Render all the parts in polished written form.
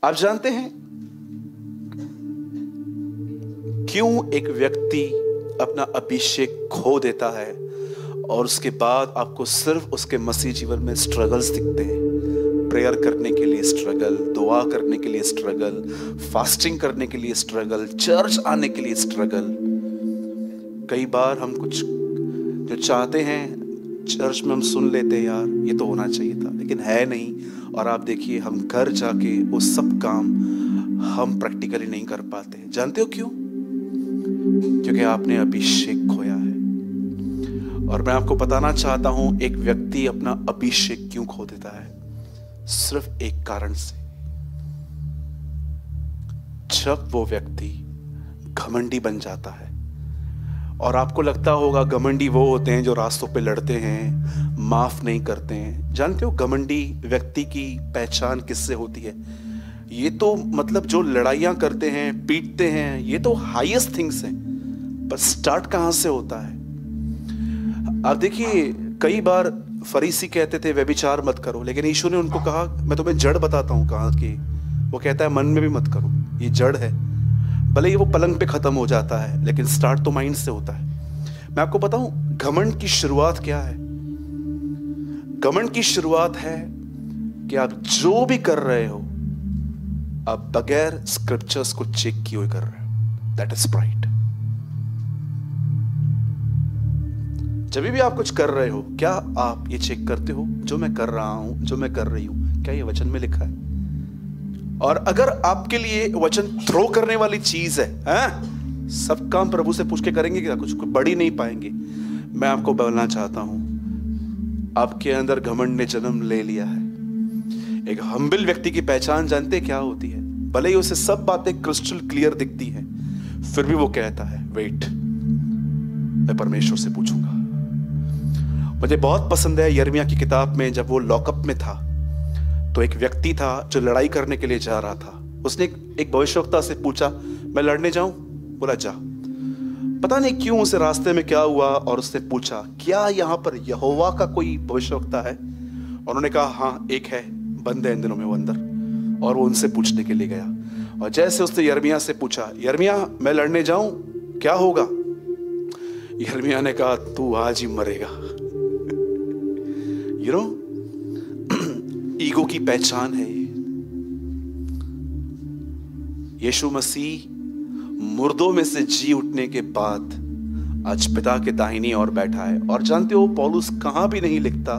आप जानते हैं क्यों एक व्यक्ति अपना अभिषेक खो देता है और उसके बाद आपको सिर्फ उसके मसीह जीवन में स्ट्रगल्स दिखते हैं? प्रेयर करने के लिए स्ट्रगल, दुआ करने के लिए स्ट्रगल, फास्टिंग करने के लिए स्ट्रगल, चर्च आने के लिए स्ट्रगल। कई बार हम कुछ जो चाहते हैं चर्च में हम सुन लेते हैं, यार ये तो होना चाहिए था, लेकिन है नहीं। और आप देखिए हम घर जाके वो सब काम हम प्रैक्टिकली नहीं कर पाते। जानते हो क्यों? क्योंकि आपने अभिषेक खोया है। और मैं आपको बताना चाहता हूं एक व्यक्ति अपना अभिषेक क्यों खो देता है। सिर्फ एक कारण से, जब वो व्यक्ति घमंडी बन जाता है। और आपको लगता होगा घमंडी वो होते हैं जो रास्तों पे लड़ते हैं, माफ नहीं करते हैं। जानते हो घमंडी व्यक्ति की पहचान किससे होती है? ये तो मतलब जो लड़ाइयां करते हैं, पीटते हैं, ये तो हाईएस्ट थिंग्स हैं, पर स्टार्ट कहां से होता है? आप देखिए कई बार फरीसी कहते थे व्यभिचार मत करो, लेकिन यीशु ने उनको कहा मैं तुम्हें जड़ बताता हूं कहां की। वो कहता है मन में भी मत करो, ये जड़ है। भले ही वो पलंग पे खत्म हो जाता है, लेकिन स्टार्ट तो माइंड से होता है। मैं आपको बताऊं घमंड की शुरुआत क्या है? घमंड की शुरुआत है कि आप जो भी कर रहे हो आप बगैर स्क्रिप्चर्स को चेक किए हुए कर रहे हो। That is pride. जब भी आप कुछ कर रहे हो, क्या आप ये चेक करते हो जो मैं कर रहा हूं, जो मैं कर रही हूं, क्या ये वचन में लिखा है? और अगर आपके लिए वचन थ्रो करने वाली चीज है, सब काम प्रभु से पूछ के करेंगे क्या? कुछ बढ़ी नहीं पाएंगे। मैं आपको बोलना चाहता हूं आपके अंदर घमंड ने जन्म ले लिया है। एक हम्बल व्यक्ति की पहचान जानते क्या होती है? भले ही उसे सब बातें क्रिस्टल क्लियर दिखती हैं, फिर भी वो कहता है वेट, मैं परमेश्वर से पूछूंगा। मुझे बहुत पसंद है यिर्मयाह की किताब में, जब वो लॉकअप में था तो एक व्यक्ति था जो लड़ाई करने के लिए जा रहा था। उसने एक भविष्यवक्ता से पूछा मैं लड़ने जाऊं? बोला जा। पता नहीं क्यों उसे रास्ते में क्या हुआ, और उसने पूछा क्या यहाँ पर यहोवा का कोई भविष्यवक्ता है? और उन्होंने कहा हाँ एक है, बंद है इन दिनों में वो अंदर। और वो उनसे पूछने के लिए गया, और जैसे उसने यिर्मयाह से पूछा यिर्मयाह मैं लड़ने जाऊं क्या होगा? यिर्मयाह ने कहा तू आज ही मरेगा। यू नो ईगो की पहचान है ये। यीशु मसीह मुर्दों में से जी उठने के बाद आज पिता के दाहिनी ओर बैठा है। और जानते हो पौलुस कहां भी नहीं लिखता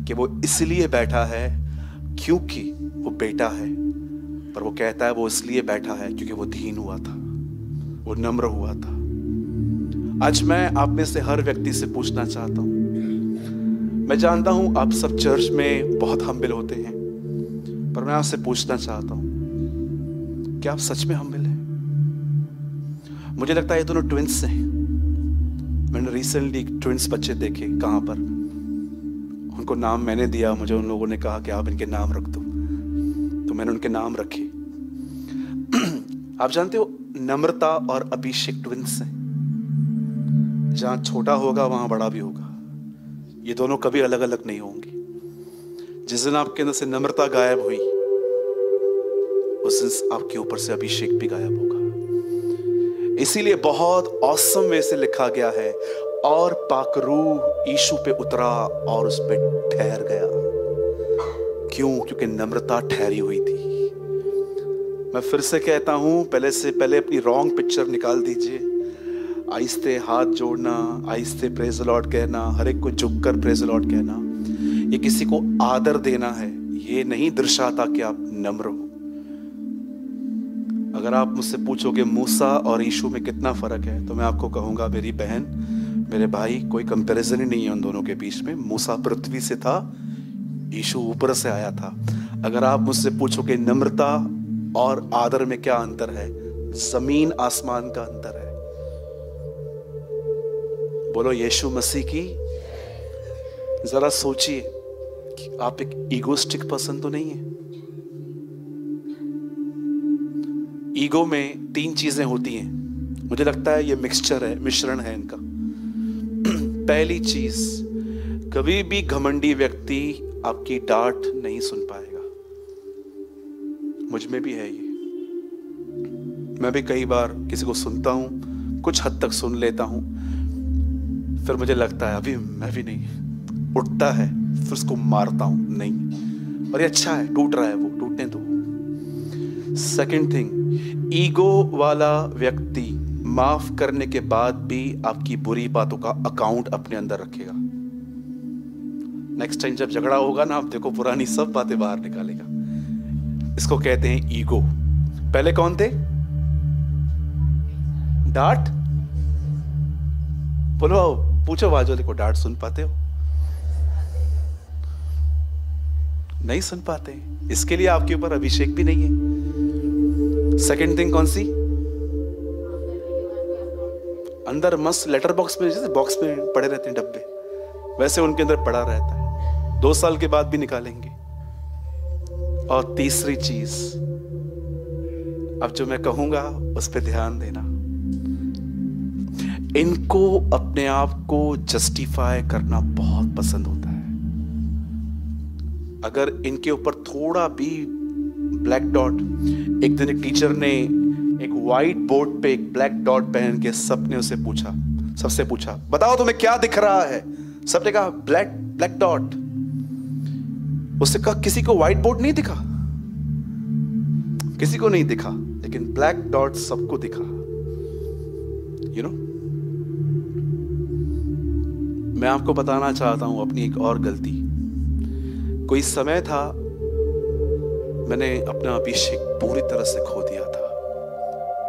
कि वो इसलिए बैठा है क्योंकि वो बेटा है, पर वो कहता है वो इसलिए बैठा है क्योंकि वो दीन हुआ था, वो नम्र हुआ था। आज मैं आप में से हर व्यक्ति से पूछना चाहता हूं, मैं जानता हूं आप सब चर्च में बहुत हम्बल होते हैं, पर मैं आपसे पूछना चाहता हूं क्या आप सच में हम्बल हैं? मुझे लगता है ये दोनों ट्विंस हैं। मैंने रिसेंटली ट्विंस बच्चे देखे, कहां पर, उनको नाम मैंने दिया, मुझे उन लोगों ने कहा कि आप इनके नाम रख दो, तो मैंने उनके नाम रखे। आप जानते हो नम्रता और अभिषेक ट्विंस हैं। जहां छोटा होगा वहां बड़ा भी होगा, ये दोनों कभी अलग अलग नहीं होंगे। जिस दिन आपके अंदर से नम्रता गायब हुई, उस दिन आपके ऊपर से अभिषेक भी गायब होगा। इसीलिए बहुत औसम वे से लिखा गया है, और पाकरूह यीशु पे उतरा और उस पे ठहर गया। क्यों? क्योंकि नम्रता ठहरी हुई थी। मैं फिर से कहता हूं, पहले अपनी रॉन्ग पिक्चर निकाल दीजिए। आहिस्ते हाथ जोड़ना, आहिस्ते प्रेज द लॉर्ड कहना, हर एक को झुककर प्रेज द लॉर्ड कहना, ये किसी को आदर देना है, ये नहीं दर्शाता कि आप नम्र हो। अगर आप मुझसे पूछोगे मूसा और यीशु में कितना फर्क है, तो मैं आपको कहूंगा मेरी बहन, मेरे भाई, कोई कंपैरिजन ही नहीं है उन दोनों के बीच में। मूसा पृथ्वी से था, यीशु ऊपर से आया था। अगर आप मुझसे पूछोगे नम्रता और आदर में क्या अंतर है, जमीन आसमान का अंतर है। बोलो यीशु मसीह की। जरा सोचिए कि आप एक ईगोस्टिक पर्सन तो नहीं है। ईगो में 3 चीजें होती हैं, मुझे लगता है ये मिक्सचर है, मिश्रण है इनका। पहली चीज, कभी भी घमंडी व्यक्ति आपकी डांट नहीं सुन पाएगा। मुझ में भी है ये। मैं भी कई बार किसी को सुनता हूं, कुछ हद तक सुन लेता हूं, फिर मुझे लगता है अभी मैं भी नहीं, उठता है फिर उसको मारता हूं, नहीं, और ये अच्छा है, टूट रहा है वो, टूटने दो। सेकंड थिंग, ईगो वाला व्यक्ति माफ करने के बाद भी आपकी बुरी बातों का अकाउंट अपने अंदर रखेगा। नेक्स्ट टाइम जब झगड़ा होगा ना, आप देखो पुरानी सब बातें बाहर निकालेगा। इसको कहते हैं ईगो। पहले कौन थे? डांट। बोलो, पूछो बाजू को, डांट सुन पाते हो? नहीं सुन पाते, इसके लिए आपके ऊपर अभिषेक भी नहीं है। सेकंड थिंग कौन सी? अंदर मस्त लेटर बॉक्स में, जैसे बॉक्स में पड़े रहते हैं डब्बे, वैसे उनके अंदर पड़ा रहता है, 2 साल के बाद भी निकालेंगे। और तीसरी चीज, अब जो मैं कहूंगा उस पर ध्यान देना। इनको अपने आप को जस्टिफाई करना बहुत पसंद होता है। अगर इनके ऊपर थोड़ा भी ब्लैक डॉट, एक दिन एक टीचर ने एक व्हाइट बोर्ड पे एक ब्लैक डॉट पहन के सबने उसे पूछा, सबसे पूछा, बताओ तुम्हें क्या दिख रहा है? सबने कहा ब्लैक डॉट। उससे कहा किसी को व्हाइट बोर्ड नहीं दिखा, किसी को नहीं दिखा, लेकिन ब्लैक डॉट सबको दिखा। यू नो, मैं आपको बताना चाहता हूं अपनी एक और गलती। कोई समय था मैंने अपना अभिषेक पूरी तरह से खो दिया था,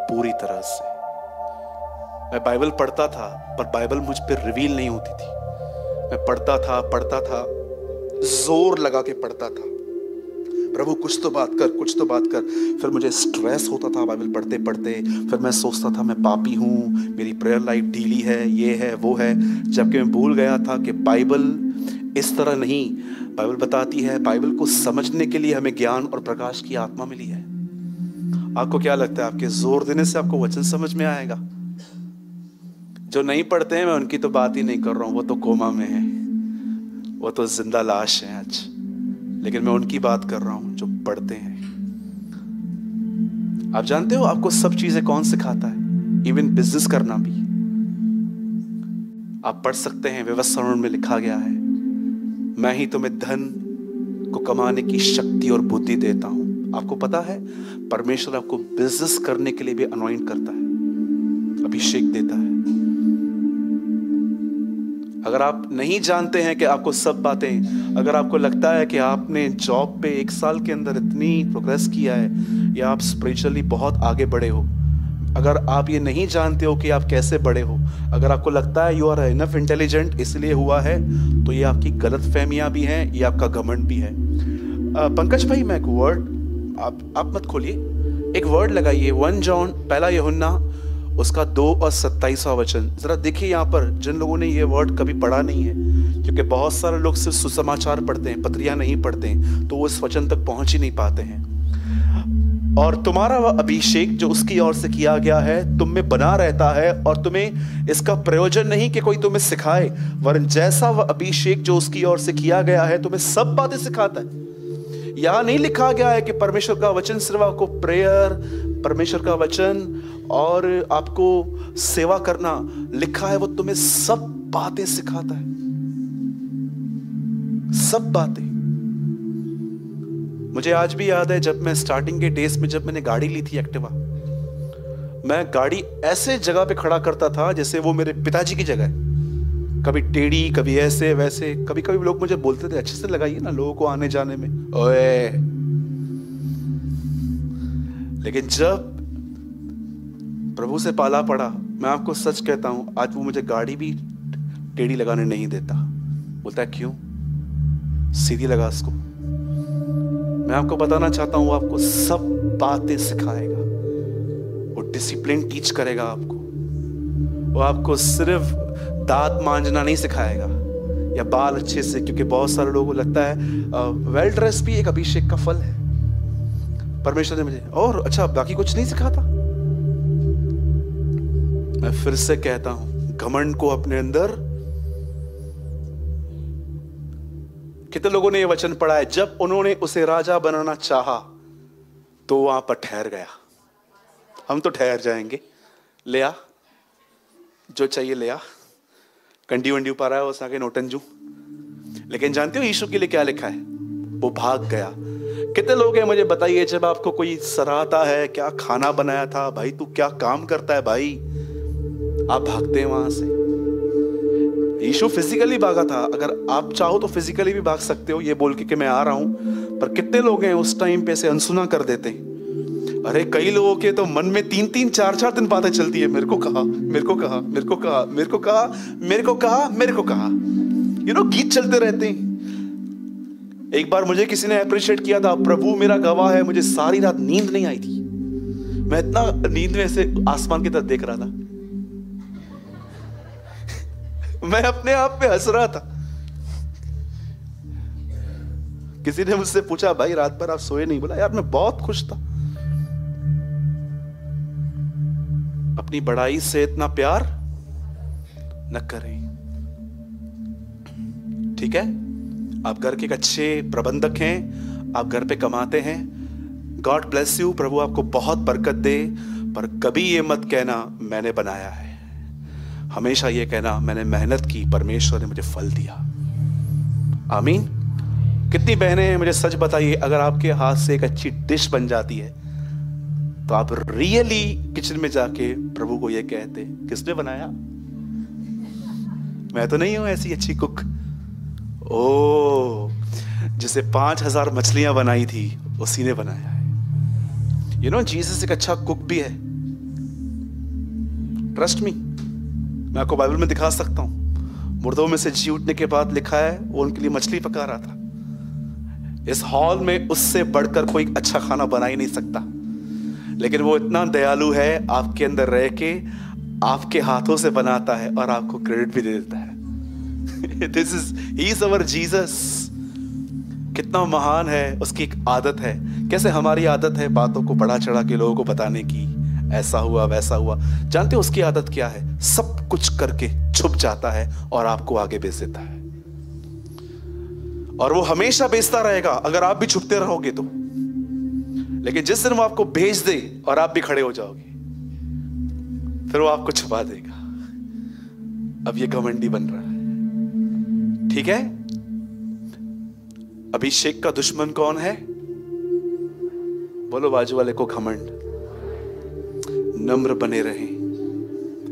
पूरी तरह से। मैं बाइबल पढ़ता था पर बाइबल मुझ पर रिवील नहीं होती थी। मैं पढ़ता था, जोर लगा के पढ़ता था, प्रभु कुछ तो बात कर, कुछ तो बात कर। फिर मुझे स्ट्रेस होता था बाइबल पढ़ते पढ़ते। फिर मैं सोचता था मैं पापी हूँ, मेरी प्रेयर लाइफ ढीली है, ये है वो है, जबकि मैं भूल गया था कि बाइबल इस तरह नहीं। बाइबल बताती है, बाइबल को समझने के लिए हमें ज्ञान और प्रकाश की आत्मा मिली है। आपको क्या लगता है आपके जोर देने से आपको वचन समझ में आएगा? जो नहीं पढ़ते हैं, मैं उनकी तो बात ही नहीं कर रहा हूँ, वो तो कोमा में है, वो तो जिंदा लाश है आज। लेकिन मैं उनकी बात कर रहा हूं जो पढ़ते हैं। आप जानते हो आपको सब चीजें कौन सिखाता है? इवन बिजनेस करना भी। आप पढ़ सकते हैं, व्यवस्था में लिखा गया है, मैं ही तुम्हें धन को कमाने की शक्ति और बुद्धि देता हूं। आपको पता है परमेश्वर आपको बिजनेस करने के लिए भी अनॉइंट करता है, अभिषेक देता है। अगर आप नहीं जानते हैं कि आपको सब बातें, अगर आपको लगता है कि आपने जॉब पे 1 साल के अंदर इतनी प्रोग्रेस किया है या आप स्पिरिचुअली बहुत आगे बढ़े हो, अगर आप ये नहीं जानते हो कि आप कैसे बढ़े हो, अगर आपको लगता है यू आर इनफ इंटेलिजेंट इसलिए हुआ है, तो ये आपकी गलत फहमियां भी हैं, ये आपका घमंड भी है। पंकज भाई, मैं एक वर्ड, आप मत खोलिए, एक वर्ड लगाइए, 1 जॉन, पहला यूहन्ना, उसका 2 और 27वां वचन। जरा देखिए यहाँ पर, जिन लोगों ने ये वर्ड कभी पढ़ा नहीं है, क्योंकि बहुत सारे लोग सिर्फ सुसमाचार पढ़ते हैं, पत्रियां नहीं पढ़ते हैं, तो वो इस वचन तक पहुंच ही नहीं पाते हैं। और तुम्हारा वह अभिषेक जो उसकी ओर से किया गया है तुम में बना रहता है, और तुम्हें इसका प्रयोजन नहीं कि कोई तुम्हें सिखाए, वरन जैसा वह अभिषेक जो उसकी ओर से किया गया है तुम्हें सब बातें सिखाता है। यहां नहीं लिखा गया है कि परमेश्वर का वचन सिर्फ आपको प्रेयर, परमेश्वर का वचन और आपको सेवा करना, लिखा है वो तुम्हें सब बातें सिखाता है, सब बातें। मुझे आज भी याद है जब मैं स्टार्टिंग के डेज में, जब मैंने गाड़ी ली थी एक्टिवा, मैं गाड़ी ऐसे जगह पे खड़ा करता था जैसे वो मेरे पिताजी की जगह है, कभी टेढ़ी, कभी ऐसे वैसे। कभी कभी लोग मुझे बोलते थे अच्छे से लगाइए ना लोगों को आने जाने में, ओए। लेकिन जब प्रभु से पाला पड़ा, मैं आपको सच कहता हूं, आज वो मुझे गाड़ी भी टेढ़ी लगाने नहीं देता। बोलता है क्यों, सीधी लगा इसको। मैं आपको बताना चाहता हूं, वो आपको सब बातें सिखाएगा, वो डिसिप्लिन टीच करेगा आपको। वो आपको सिर्फ दांत मांजना नहीं सिखाएगा या बाल अच्छे से, क्योंकि बहुत सारे लोगों को लगता है वेल ड्रेस भी एक अभिषेक का फल है। परमेश्वर ने मुझे और अच्छा बाकी कुछ नहीं सिखाता। मैं फिर से कहता हूं, घमंड को अपने अंदर। कितने लोगों ने यह वचन पढ़ा है, जब उन्होंने उसे राजा बनाना चाहा तो वहां पर ठहर गया। हम तो ठहर जाएंगे, ले आ जो चाहिए ले आ, कंडी वंडी पा रहा है उस आगे नोटंजू। लेकिन जानते हो यीशु के लिए क्या लिखा है? वो भाग गया। कितने लोग हैं मुझे बताइए, जब आपको कोई सराहता है, क्या खाना बनाया था भाई, तू क्या काम करता है भाई, आप भागते हैं वहां से। यीशु फिजिकली भागा था, अगर आप चाहो तो फिजिकली भी भाग सकते हो ये बोल के कि मैं आ रहा हूं। पर कितने लोग हैं उस टाइम पे से अनसुना कर देते हैं। अरे कई लोगों के तो मन में 3-3, 4-4 दिन बातें चलती है, मेरे को कहा, मेरे को कहा, मेरे को कहा, मेरे को कहा, मेरे को कहा, मेरे को कहा, गीत चलते रहते हैं। एक बार मुझे किसी ने अप्रिशिएट किया था, प्रभु मेरा गवाह है, मुझे सारी रात नींद नहीं आई थी। मैं इतना नींद में से आसमान की तरफ देख रहा था, मैं अपने आप पे हंस रहा था। किसी ने मुझसे पूछा, भाई रात भर आप सोए नहीं? बोला यार मैं बहुत खुश था। अपनी बड़ाई से इतना प्यार न करें, ठीक है? आप घर के एक अच्छे प्रबंधक हैं, आप घर पे कमाते हैं, गॉड ब्लेस यू, प्रभु आपको बहुत बरकत दे। पर कभी ये मत कहना मैंने बनाया है, हमेशा ये कहना मैंने मेहनत की, परमेश्वर ने मुझे फल दिया। आमीन। कितनी बहनें हैं मुझे सच बताइए, अगर आपके हाथ से एक अच्छी डिश बन जाती है तो आप रियली किचन में जाके प्रभु को ये कहते, किसने बनाया? मैं तो नहीं हूं ऐसी अच्छी कुक। ओ, जिसे 5000 मछलियां बनाई थी उसी ने बनाया है। जीसस एक अच्छा कुक भी है, ट्रस्ट मी। मैं आपको बाइबल में दिखा सकता हूं, मुर्दों में से जी उठने के बाद लिखा है वो उनके लिए मछली पका रहा था। इस हॉल में उससे बढ़कर कोई अच्छा खाना बना ही नहीं सकता, लेकिन वो इतना दयालु है, आपके अंदर रह के आपके हाथों से बनाता है और आपको क्रेडिट भी दे देता है। He is our Jesus। कितना महान है, उसकी एक आदत है। कैसे हमारी आदत है बातों को बढ़ा चढ़ा के लोगों को बताने की, ऐसा हुआ वैसा हुआ। जानते हो उसकी आदत क्या है? सब कुछ करके छुप जाता है और आपको आगे भेज देता है, और वो हमेशा भेजता रहेगा अगर आप भी छुपते रहोगे तो। लेकिन जिस दिन वो आपको भेज दे और आप भी खड़े हो जाओगे, फिर वो आपको छुपा देगा। अब ये घमंडी बन रहा है, ठीक है? अभिषेक का दुश्मन कौन है? बोलो बाजू वाले को, घमंड। नम्र बने रहें,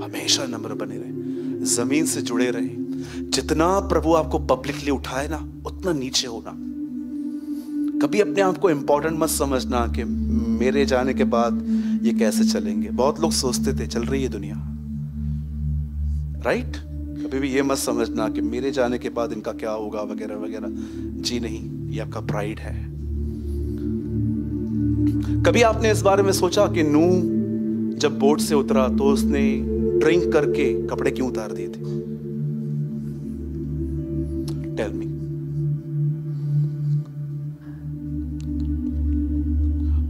हमेशा नम्र बने रहें, जमीन से जुड़े रहें। जितना प्रभु आपको पब्लिकली उठाए ना, उतना नीचे होना। कभी अपने आप को इंपॉर्टेंट मत समझना कि मेरे जाने के बाद ये कैसे चलेंगे। बहुत लोग सोचते थे चल रही है दुनिया, राइट? कभी भी ये मत समझना कि मेरे जाने के बाद इनका क्या होगा वगैरह वगैरह। जी नहीं, ये आपका प्राइड है। कभी आपने इस बारे में सोचा कि नूह जब बोट से उतरा तो उसने ड्रिंक करके कपड़े क्यों उतार दिए थे? Tell me.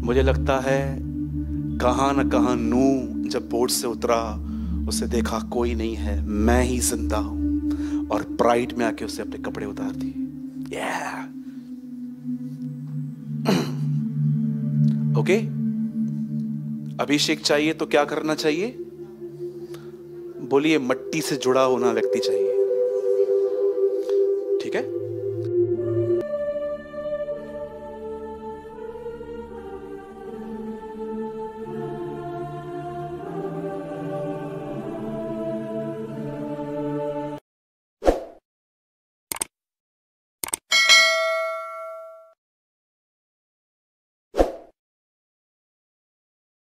मुझे लगता है कहां न कहां नूह जब बोट से उतरा, उसे देखा कोई नहीं है, मैं ही जिंदा हूं, और प्राइड में आके उसे अपने कपड़े उतार दिए। ओके? अभिषेक चाहिए तो क्या करना चाहिए? बोलिए, मट्टी से जुड़ा होना व्यक्ति चाहिए।